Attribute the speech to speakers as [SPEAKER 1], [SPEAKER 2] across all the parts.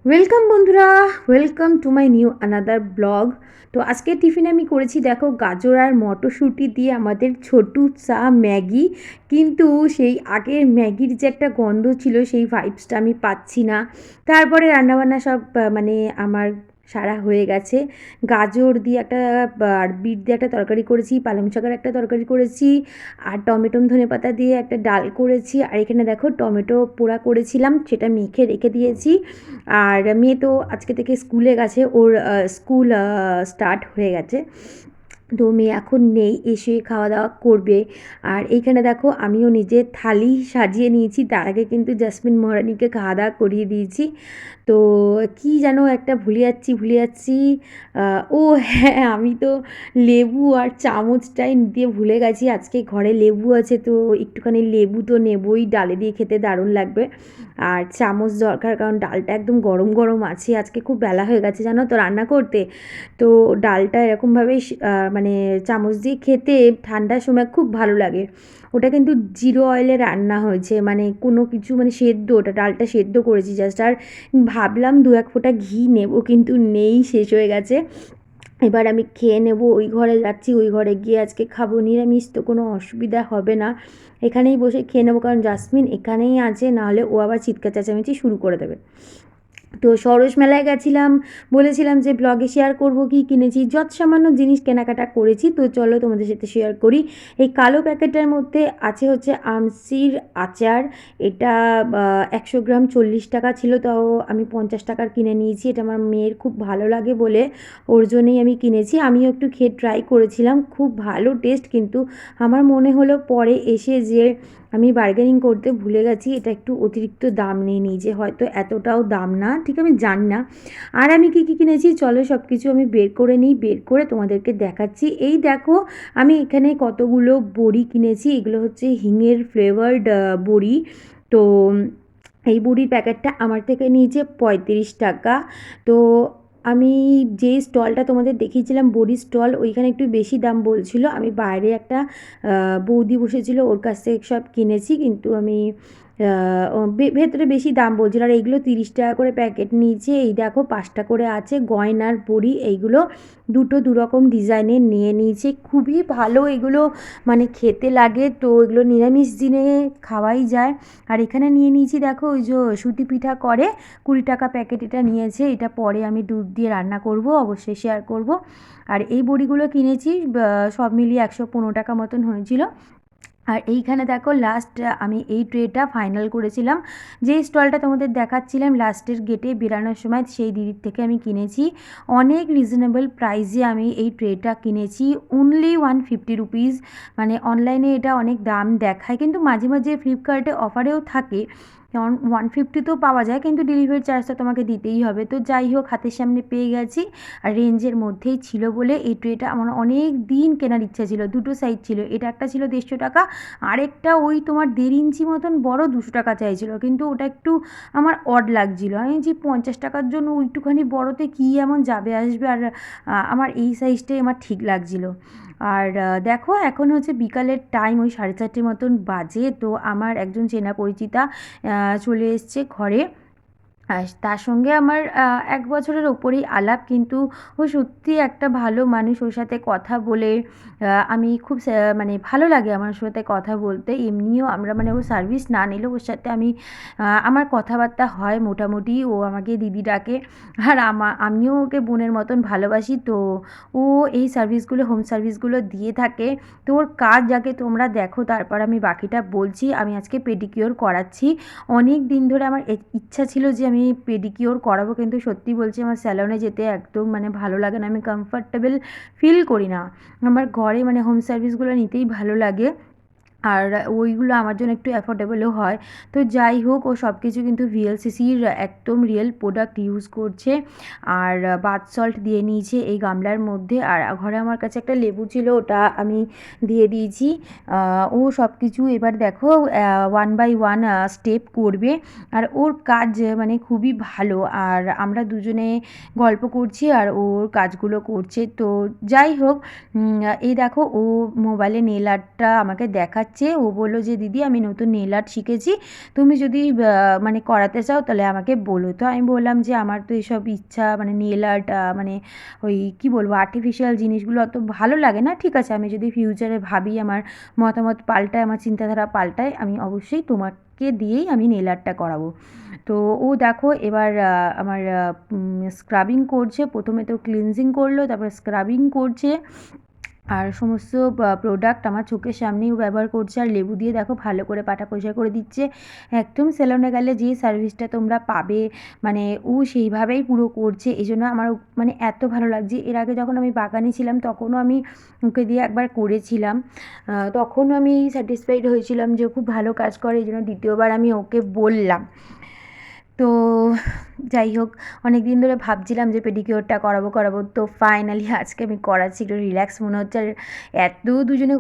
[SPEAKER 1] Welcome বন্ধুরা, welcome to my new another blog. তো আজকে টিফিনে আমি করেছি দেখো গাজর আর মটরশুঁটি দিয়ে আমাদের ছোটু চা ম্যাগি। কিন্তু সেই আগের ম্যাগির যে একটা গন্ধ ছিল সেই ভাইবসটা আমি পাচ্ছি না। তারপরে রান্নাবান্না সব মানে আমার সারা হয়ে গেছে। গাজর দিয়ে একটা আর বিট দিয়ে একটা তরকারি করেছি, পালং শাকের একটা তরকারি করেছি, আর টমেটো ধনেপাতা দিয়ে একটা ডাল করেছি। আর এখানে দেখো টমেটো পোড়া করেছিলাম, সেটা মেখে রেখে দিয়েছি। আর মেয়ে তো আজকে থেকে স্কুলে গেছে, ওর স্কুল স্টার্ট হয়ে গেছে। তো মেয়ে এখন নেই, এসে খাওয়া দাওয়া করবে। আর এইখানে দেখো আমিও নিজের থালি সাজিয়ে নিয়েছি, তার আগে কিন্তু জাসমিন মহারানীকে খাওয়া দাওয়া করিয়ে দিয়েছি। তো কি যেন একটা ভুলে যাচ্ছি। ও হ্যাঁ, আমি তো লেবু আর চামচটাই দিয়ে ভুলে গেছি। আজকে ঘরে লেবু আছে, তো একটুখানি লেবু তো নেবই, ডালে দিয়ে খেতে দারুণ লাগবে। আর চামচ দরকার, কারণ ডালটা একদম গরম গরম আছে। আজকে খুব বেলা হয়ে গেছে জানো তো রান্না করতে। তো ডালটা এরকমভাবেই মানে চামচ দিয়ে খেতে ঠান্ডার সময় খুব ভালো লাগে। ওটা কিন্তু জিরো অয়েলে রান্না হয়েছে, মানে কোনো কিছু মানে সেদ্ধ, ওটা ডালটা সেদ্ধ করেছি জাস্ট। আর ভাবলাম দু এক ফোঁটা ঘি নেব, কিন্তু নেই, শেষ হয়ে গেছে। এবার আমি খেয়ে নেব। ওই ঘরে যাচ্ছি, ওই ঘরে গিয়ে আজকে খাবো নিরামিষ, তো কোনো অসুবিধা হবে না। এখানেই বসে খেয়ে নেবো, কারণ জাসমিন এখানেই আছে, নাহলে ও আবার চিৎকার চেঁচামেচি শুরু করে দেবে। তো সরোজ মেলায় গেছিলাম, বলেছিলাম যে ব্লগে শেয়ার করব কি কিনেছি, যৎ সামান্য জিনিস কেনাকাটা করেছি। তো চলো তোমাদের সাথে শেয়ার করি। এই কালো প্যাকেটটার মধ্যে আছে হচ্ছে আমসির আচার। এটা 100 গ্রাম 40 টাকা ছিল, তাও আমি 50 টাকার কিনে নিয়েছি। এটা আমার মেয়ের খুব ভালো লাগে বলে ওর জন্যই আমি কিনেছি। আমিও একটু খেয়ে ট্রাই করেছিলাম, খুব ভালো টেস্ট। কিন্তু আমার মনে হলো পরে এসে যে আমি বার্গেনিং করতে ভুলে গেছি, এটা একটু অতিরিক্ত দাম নিয়ে নিয়েছে, হয়তো এতটাও দাম না, ঠিক আমি জানি না। আর আমি কী কী কিনেছি চলো সব কিছু আমি বের করে নিই, বের করে তোমাদেরকে দেখাচ্ছি। এই দেখো, আমি এখানে কতগুলো বড়ি কিনেছি। এগুলো হচ্ছে হিঙের ফ্লেভার্ড বড়ি। তো এই বড়ির প্যাকেটটা আমার থেকে নিয়েছে 35 টাকা। তো আমি যে স্টলটা তোমাদের দেখিয়েছিলাম বড়ির স্টল, ওইখানে একটু বেশি দাম বলছিল। আমি বাইরে একটা বৌদি বসেছিল, ওর কাছ থেকে সব কিনেছি। কিন্তু আমি ভেতরে বেশি দাম বলছিল। আর এইগুলো 30 টাকা করে প্যাকেট নিয়েছে। এই দেখো 5টা করে আছে গয়নার বড়ি, এইগুলো দুটো দুরকম ডিজাইনের নিয়ে নিয়েছে। খুবই ভালো এগুলো, মানে খেতে লাগে। তো এগুলো নিরামিষ দিনে খাওয়াই যায়। আর এখানে নিয়ে নিয়েছি দেখো ওই যে সুটি পিঠা করে, 20 টাকা প্যাকেট এটা নিয়েছে। এটা পরে আমি দুধ দিয়ে রান্না করব, অবশ্যই শেয়ার করব। আর এই বড়িগুলো কিনেছি সব মিলিয়ে 115 টাকা মতন হয়েছিল। আর এইখানে দেখো লাস্ট আমি এই ট্রেটা ফাইনাল করেছিলাম, যে স্টলটা তোমাদের দেখাচ্ছিলাম লাস্টের গেটে বেরানোর সময়, সেই দিদির থেকে আমি কিনেছি। অনেক রিজনেবল প্রাইসে আমি এই ট্রেটা কিনেছি, অনলি 150 রুপিস। মানে অনলাইনে এটা অনেক দাম দেখায়, কিন্তু মাঝে মাঝে ফ্লিপকার্টে অফারেও থাকে। 150 তো পাওয়া যায়, কিন্তু ডেলিভারি চার্জটা তোমাকে দিতেই হবে। তো যাই হোক, হাতের সামনে পেয়ে গেছি। আর রেঞ্জের মধ্যেই ছিল বলে এই ট্রেটা আমার অনেক দিন কেনার ইচ্ছা ছিল। দুটো সাইজ ছিল, এটা একটা ছিল 150 টাকা, আরেকটা ওই তোমার 1.5 ইঞ্চি মতন বড় 200 টাকা চাইছিল। কিন্তু ওটা একটু আমার অড লাগছিল। আমি যে 50 টাকার জন্য ওইটুখানি বড়তে কী এমন যাবে আসবে। আর আমার এই সাইজটাই আমার ঠিক লাগছিল। আর দেখো এখন হচ্ছে বিকালের টাইম, ওই 4:30 মতন বাজে। তো আমার একজন চেনা পরিচিতা চলে এসছে ঘরে। আর তার সঙ্গে আমার 1 বছরের ওপরেই আলাপ, কিন্তু ও সত্যি একটা ভালো মানুষ। ওর সাথে কথা বলে আমি খুব মানে ভালো লাগে আমার সাথে কথা বলতে। এমনিও আমরা মানে ও সার্ভিস না নিলেও ওর সাথে আমার কথাবার্তা হয় মোটামুটি। ও আমাকে দিদি ডাকে, আর আমিও ওকে বোনের মতন ভালোবাসি। তো ও এই সার্ভিসগুলো, হোম সার্ভিসগুলো দিয়ে থাকে। তো ওর কাজ আগে তোমরা দেখো, তারপর আমি বাকিটা বলছি। আমি আজকে পেডিকিওর করাচ্ছি। অনেক দিন ধরে আমার ইচ্ছা ছিল যে আমি পেডিকিওর করাবো, কিন্তু সত্যি বলছি আমার স্যালনে যেতে একদম মানে ভালো লাগে না, আমি কমফর্টেবল ফিল করি না। আমার ঘরে মানে হোম সার্ভিসগুলো নিতেই ভালো লাগে। আর ওইগুলো আমার জন্য একটু অ্যাফোর্ডেবলও হয়। তো যাই হোক, ও সব কিছু কিন্তু ভিএলসিসির একদম রিয়েল প্রোডাক্ট ইউজ করছে। আর বাথ সল্ট দিয়ে নিয়েছে এই গামলার মধ্যে। আর ঘরে আমার কাছে একটা লেবু ছিল, ওটা আমি দিয়ে দিয়েছি। ও সব কিছু এবার দেখো 1 বাই 1 স্টেপ করবে। আর ওর কাজ মানে খুবই ভালো। আর আমরা দুজনে গল্প করছি আর ওর কাজগুলো করছে। তো যাই হোক, এই দেখো ও মোবাইলে নেল আর্টটা আমাকে দেখাচ্ছে। লাগছে। ও বললো যে দিদি আমি নতুন নেল আর্ট শিখেছি, তুমি যদি মানে করাতে চাও তাহলে আমাকে বলো। তো আমি বললাম যে আমার তো এসব ইচ্ছা মানে নেল আর্ট মানে ওই কী বলবো আর্টিফিশিয়াল জিনিসগুলো অত ভালো লাগে না। ঠিক আছে, আমি যদি ফিউচারে ভাবি আমার মতামত পাল্টায়, আমার চিন্তাধারা পাল্টায়, আমি অবশ্যই তোমাকে দিয়েই আমি নেল আর্টটা করাবো। তো ও দেখো এবার আমার স্ক্রাবিং করছে। প্রথমে তো ক্লিনজিং করলো, তারপর স্ক্রাবিং করছে, আর সমস্ত প্রোডাক্ট আমার চোখের সামনেই ও ব্যবহার করছে। আর লেবু দিয়ে দেখো ভালো করে পাটা পরিষ্কার করে দিচ্ছে। একদম সেলুনে গেলে যে সার্ভিসটা তোমরা পাবে মানে ও সেইভাবেই পুরো করছে। এই জন্য আমার মানে এত ভালো লাগছে। এর আগে যখন আমি বাগানে ছিলাম তখনও আমি ওকে দিয়ে একবার করেছিলাম, তখনও আমি স্যাটিসফাইড হয়েছিলাম যে খুব ভালো কাজ করে। এই জন্য দ্বিতীয়বার আমি ওকে বললাম। তো যাই হোক, অনেক দিন ধরে ভাবছিলাম যে পেডিকিওরটা করাবো, তো ফাইনালি আজকে আমি করাচ্ছি। একটু রিল্যাক্স মনে হচ্ছে। আর এত দুজনে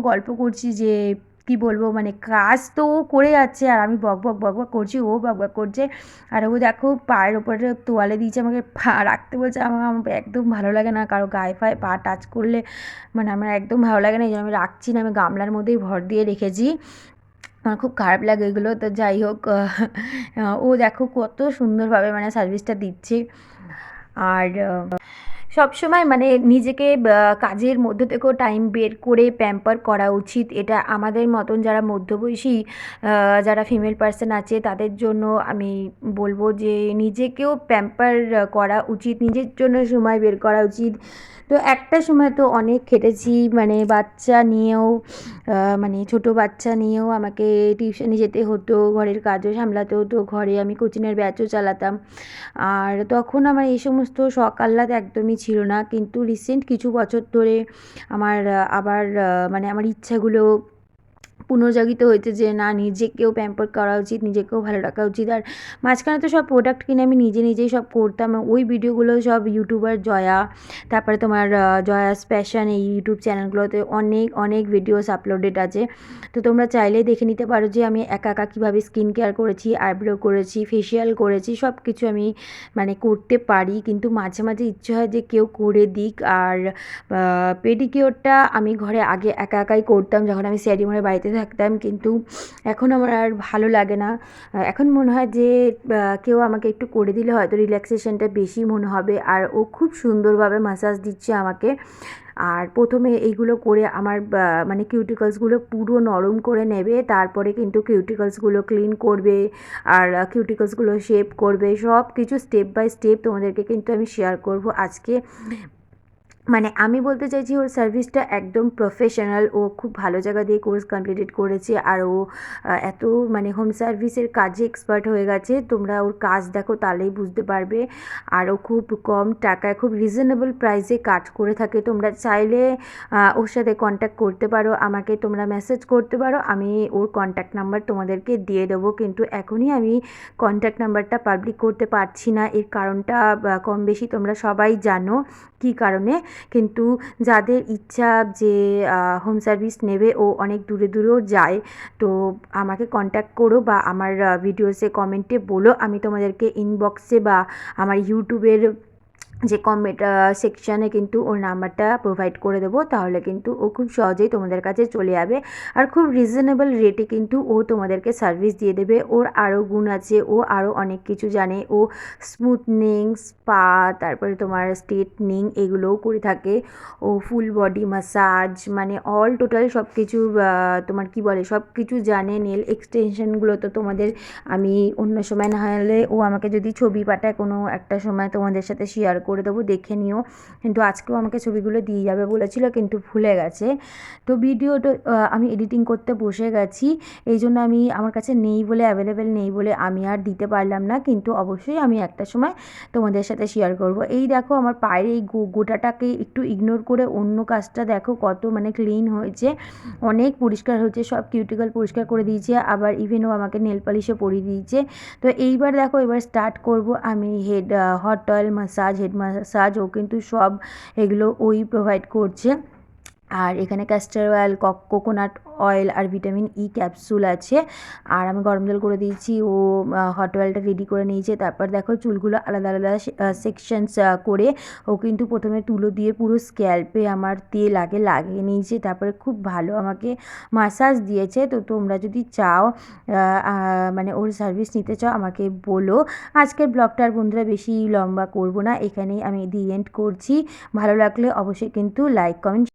[SPEAKER 1] গল্প করছি যে কি বলবো, মানে কাজ তো ও করে যাচ্ছে আর আমি বক করছি, ও বক করছে। আর ও দেখো পায়ের ওপরে তোয়ালে দিয়েছে, আমাকে পা রাখতে বলছে। আমার একদম ভালো লাগে না কারো গায়ে ফায়ে পা টাচ করলে, মানে আমার একদম ভালো লাগে না। এই জন্য আমি রাখছি না, আমি গামলার মধ্যেই ভর দিয়ে রেখেছি। আমার খুব খারাপ লাগে এগুলো। তো যাই হোক, ও দেখো কত সুন্দরভাবে মানে সার্ভিসটা দিচ্ছে। আর সবসময় মানে নিজেকে কাজের মধ্যে থেকেও টাইম বের করে প্যাম্পার করা উচিত। এটা আমাদের মতন যারা মধ্যবয়সী যারা ফিমেল পার্সন আছে তাদের জন্য আমি বলবো যে নিজেকেও প্যাম্পার করা উচিত, নিজের জন্য সময় বের করা উচিত। তো একটা সময় তো অনেক খেটেছি, মানে বাচ্চা নিয়েও মানে ছোটো বাচ্চা নিয়েও আমাকে টিউশনে যেতে হতো, ঘরের কাজও সামলাতে হতো, ঘরে আমি কোচিংয়ের ব্যাচও চালাতাম। আর তখন আমার এই সমস্ত শখ আহ্লাদ একদমই ছিল না। কিন্তু রিসেন্ট কিছু বছর ধরে আমার আবার মানে আমার ইচ্ছাগুলো পুনর্জাগিত হয়েছে যে না, নিজেকেও প্যাম্পার করা উচিত, নিজেকেও ভালো রাখা উচিত। আর মাঝখানে তো সব প্রোডাক্ট কিনে আমি নিজেই সব করতাম। ওই ভিডিওগুলো সব ইউটিউবার জয়া, তারপরে তোমার জয়াস ফ্যাশন, এই ইউটিউব চ্যানেলগুলোতে অনেক ভিডিওস আপলোডেড আছে। তো তোমরা চাইলেই দেখে নিতে পারো যে আমি একা কীভাবে স্কিন কেয়ার করেছি, আইব্রো করেছি, ফেসিয়াল করেছি, সব কিছু আমি মানে করতে পারি। কিন্তু মাঝে মাঝে ইচ্ছে হয় যে কেউ করে দিক। আর পেডিকিওরটা আমি ঘরে আগে একাই করতাম যখন আমি সিআইডি বাড়িতে থাকতাম, কিন্তু এখন আমার আর ভালো লাগে না। এখন মনে হয় যে কেউ আমাকে একটু করে দিলে হয়তো রিল্যাক্সেশনটা বেশি মনে হবে। আর ও খুব সুন্দরভাবে ম্যাসাজ দিচ্ছে আমাকে। আর প্রথমে এইগুলো করে আমার মানে কিউটিকলসগুলো পুরো নরম করে নেবে, তারপরে কিন্তু কিউটিকলসগুলো ক্লিন করবে আর কিউটিকলসগুলো শেপ করবে। সব কিছু স্টেপ বাই স্টেপ তোমাদেরকে কিন্তু আমি শেয়ার করব আজকে। মানে আমি বলতে চাইছি ওর সার্ভিসটা একদম প্রফেশনাল। ও খুব ভালো জায়গা দিয়ে কোর্স কমপ্লিটেড করেছে। আর ও এত মানে হোম সার্ভিসের কাজে এক্সপার্ট হয়ে গেছে। তোমরা ওর কাজ দেখো তাহলেই বুঝতে পারবে। আর ও খুব কম টাকায় খুব রিজনেবল প্রাইসে কাজ করে থাকে। তোমরা চাইলে ওর সাথে কন্ট্যাক্ট করতে পারো, আমাকে তোমরা মেসেজ করতে পারো, আমি ওর কন্ট্যাক্ট নাম্বার তোমাদেরকে দিয়ে দেবো। কিন্তু এখনই আমি কন্ট্যাক্ট নাম্বারটা পাবলিক করতে পারছি না। এর কারণটা কম বেশি তোমরা সবাই জানো কী কারণে। কিন্তু যাদের ইচ্ছা যে হোম সার্ভিস নেবে, ও অনেক দূরেও যায়, তো আমাকে কন্ট্যাক্ট করো বা আমার ভিডিওসে কমেন্টে বলো। আমি তোমাদেরকে ইনবক্সে বা আমার ইউটিউবের যে কমেন্ট সেকশানে কিন্তু ওর নাম্বারটা প্রোভাইড করে দেবো। তাহলে কিন্তু ও খুব সহজেই তোমাদের কাছে চলে যাবে। আর খুব রিজনেবল রেটে কিন্তু ও তোমাদেরকে সার্ভিস দিয়ে দেবে। ওর আরও গুণ আছে, ও আরও অনেক কিছু জানে। ও স্মুথনিং, স্পা, তারপরে তোমার স্ট্রেটনিং এগুলোও করে থাকে। ও ফুল বডি ম্যাসাজ, মানে অল টোটাল সব কিছু তোমার কি বলে সব কিছু জানে। নেল এক্সটেনশনগুলো তো তোমাদের আমি অন্য সময় না হলে ও আমাকে যদি ছবি পাঠায় কোনো একটা সময় তোমাদের সাথে শেয়ার করে দেবো, দেখে নিও। কিন্তু আজকেও আমাকে ছবিগুলো দিয়ে যাবে বলেছিল, কিন্তু ভুলে গেছে। তো ভিডিওটা আমি এডিটিং করতে বসে গেছি, এই জন্য আমি আমার কাছে নেই বলে, অ্যাভেলেবেল নেই বলে আমি আর দিতে পারলাম না। কিন্তু অবশ্যই আমি একটা সময় তোমাদের সাথে শেয়ার করব। এই দেখো আমার পায়ের এই গোটাটাকে একটু ইগনোর করে অন্য কাজটা দেখো কত মানে ক্লিন হয়েছে, অনেক পরিষ্কার হয়েছে। সব কিউটিকল পরিষ্কার করে দিয়েছে, আবার ইভেনও আমাকে নেল পালিশও পরিয়ে দিয়েছে। তো এইবার দেখো এবার স্টার্ট করব আমি hot oil massage, head massage. ও কিন্তু সব এগুলো ওই প্রোভাইড করছে। আর এখানে ক্যাস্টার অয়েল, কোকোনাট অয়েল আর ভিটামিন ই ক্যাপসুল আছে। আর আমি গরম জল করে দিয়েছি, ও হট অয়েলটা রেডি করে নিয়েছে। তারপর দেখো চুলগুলো আলাদা আলাদা সেকশনস করে ও কিন্তু প্রথমে তুলো দিয়ে পুরো স্ক্যাল্পে আমার তেল আগে লাগিয়ে নিয়েছে, তারপরে খুব ভালো আমাকে মাসাজ দিয়েছে। তো তোমরা যদি চাও মানে ওর সার্ভিস নিতে চাও আমাকে বলো। আজকের ব্লগটা আর বন্ধুরা বেশি লম্বা করব না, এখানেই আমি দি এন্ড করছি। ভালো লাগলে অবশ্যই কিন্তু লাইক, কমেন্ট